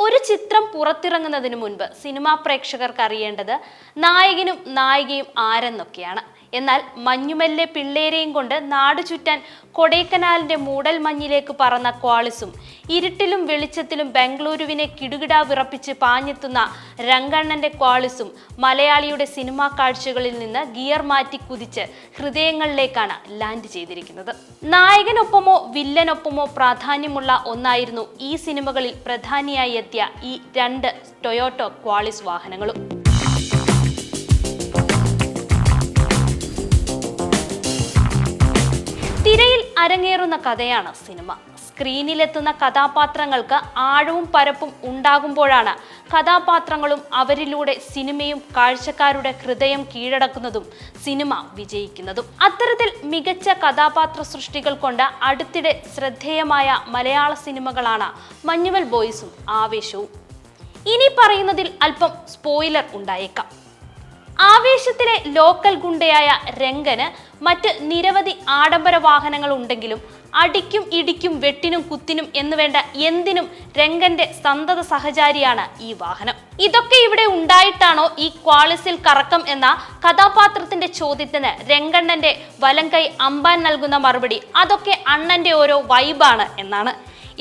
ഒരു ചിത്രം പുറത്തിറങ്ങുന്നതിന് മുൻപ് സിനിമാ പ്രേക്ഷകർക്ക് അറിയേണ്ടത് നായകനും നായികയും ആരെന്നൊക്കെയാണ്. എന്നാൽ മഞ്ഞുമല്ലെ പിള്ളേരെയും കൊണ്ട് നാട് ചുറ്റാൻ കൊടൈക്കനാലിന്റെ മൂടൽ മഞ്ഞിലേക്ക് പറന്ന ക്വാളിസും ഇരുട്ടിലും വെളിച്ചത്തിലും ബംഗളൂരുവിനെ കിടുകിടാ വിറപ്പിച്ച് പാഞ്ഞെത്തുന്ന രംഗണ്ണന്റെ ക്വാളിസും മലയാളിയുടെ സിനിമാ കാഴ്ചകളിൽ നിന്ന് ഗിയർ മാറ്റി കുതിച്ച് ഹൃദയങ്ങളിലേക്കാണ് ലാൻഡ് ചെയ്തിരിക്കുന്നത്. നായകനൊപ്പമോ വില്ലനൊപ്പമോ പ്രാധാന്യമുള്ള ഒന്നായിരുന്നു ഈ സിനിമകളിൽ പ്രധാനിയായി എത്തിയ ഈ രണ്ട് ടൊയോട്ടോ ക്വാളിസ് വാഹനങ്ങളും. തിരയിൽ അരങ്ങേറുന്ന കഥയാണ് സിനിമ. സ്ക്രീനിലെത്തുന്ന കഥാപാത്രങ്ങൾക്ക് ആഴവും പരപ്പും ഉണ്ടാകുമ്പോഴാണ് കഥാപാത്രങ്ങളും അവരിലൂടെ സിനിമയും കാഴ്ചക്കാരുടെ ഹൃദയം കീഴടക്കുന്നതും സിനിമ വിജയിക്കുന്നതും. അത്തരത്തിൽ മികച്ച കഥാപാത്ര സൃഷ്ടികൾ കൊണ്ട് അടുത്തിടെ ശ്രദ്ധേയമായ മലയാള സിനിമകളാണ് മഞ്ഞുമൽ ബോയ്സും ആവേശവും. ഇനി പറയുന്നതിൽ അല്പം സ്പോയിലർ ഉണ്ടായേക്കാം. ആവേശത്തിലെ ലോക്കൽ ഗുണ്ടയായ രംഗന് മറ്റ് നിരവധി ആഡംബര വാഹനങ്ങൾ ഉണ്ടെങ്കിലും അടിക്കും ഇടിക്കും വെട്ടിനും കുത്തിനും എന്നുവേണ്ട എന്തിനും രംഗന്റെ സന്തത സഹചാരിയാണ് ഈ വാഹനം. ഇതൊക്കെ ഇവിടെ ഉണ്ടായിട്ടാണോ ഈ ക്വാളിസിൽ കറക്കം എന്ന കഥാപാത്രത്തിന്റെ ചോദ്യത്തിന് രംഗണ്ണന്റെ വലങ്കൈ അമ്പാൻ നൽകുന്ന മറുപടി അതൊക്കെ അണ്ണന്റെ ഓരോ വൈബാണ് എന്നാണ്.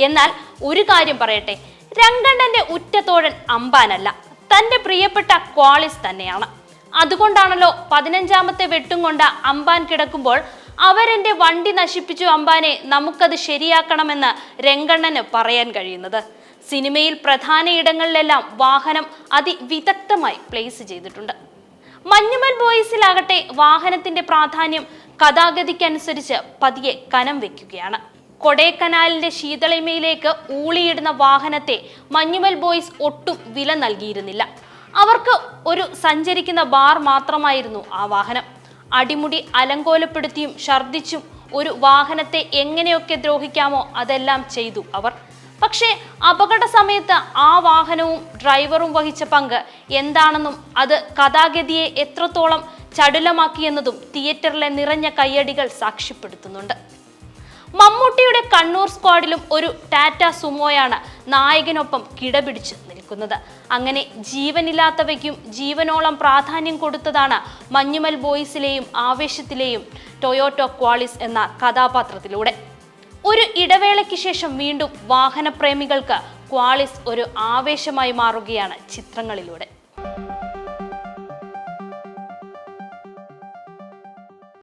എന്നാൽ ഒരു കാര്യം പറയട്ടെ, രംഗണ്ണന്റെ ഉറ്റത്തോഴൻ അമ്പാനല്ല, തന്റെ പ്രിയപ്പെട്ട ക്വാളിസ് തന്നെയാണ്. അതുകൊണ്ടാണല്ലോ 15ാമത്തെ വെട്ടും കൊണ്ട് അമ്പാൻ കിടക്കുമ്പോൾ അവരെന്റെ വണ്ടി നശിപ്പിച്ചു അമ്പാനെ, നമുക്കത് ശരിയാക്കണമെന്ന് രംഗണ്ണന് പറയാൻ കഴിയുന്നത്. സിനിമയിൽ പ്രധാന ഇടങ്ങളിലെല്ലാം വാഹനം അതിവിദഗ്ധമായി പ്ലേസ് ചെയ്തിട്ടുണ്ട്. മഞ്ഞുമൽ ബോയ്സിലാകട്ടെ വാഹനത്തിന്റെ പ്രാധാന്യം കഥാഗതിക്കനുസരിച്ച് പതിയെ കനം വെക്കുകയാണ്. കൊടൈക്കനാലിന്റെ ശീതളിമയിലേക്ക് ഊളിയിടുന്ന വാഹനത്തെ മഞ്ഞുമൽ ബോയ്സ് ഒട്ടും വില നൽകിയിരുന്നില്ല. അവർക്ക് ഒരു സഞ്ചരിക്കുന്ന ബാർ മാത്രമായിരുന്നു ആ വാഹനം. അടിമുടി അലങ്കോലപ്പെടുത്തിയും ഛർദിച്ചും ഒരു വാഹനത്തെ എങ്ങനെയൊക്കെ ദ്രോഹിക്കാമോ അതെല്ലാം ചെയ്തു അവർ. പക്ഷേ അപകട സമയത്ത് ആ വാഹനവും ഡ്രൈവറും വഹിച്ച പങ്ക് എന്താണെന്നും അത് കഥാഗതിയെ എത്രത്തോളം ചടുലമാക്കിയെന്നതും തിയേറ്ററിലെ നിറഞ്ഞ കയ്യടികൾ സാക്ഷ്യപ്പെടുത്തുന്നുണ്ട്. മമ്മൂട്ടിയുടെ കണ്ണൂർ സ്ക്വാഡിലും ഒരു ടാറ്റ സുമോയാണ് നായകനൊപ്പം കിടപിടിച്ച് നിൽക്കുന്നത്. അങ്ങനെ ജീവനില്ലാത്തവയ്ക്കും ജീവനോളം പ്രാധാന്യം കൊടുത്തതാണ് മഞ്ഞുമൽ ബോയ്സിലെയും ആവേശത്തിലെയും ടൊയോട്ടോ ക്വാളിസ് എന്ന കഥാപാത്രത്തിലൂടെ. ഒരു ഇടവേളയ്ക്ക് ശേഷം വീണ്ടും വാഹനപ്രേമികൾക്ക് ക്വാളിസ് ഒരു ആവേശമായി മാറുകയാണ് ചിത്രങ്ങളിലൂടെ.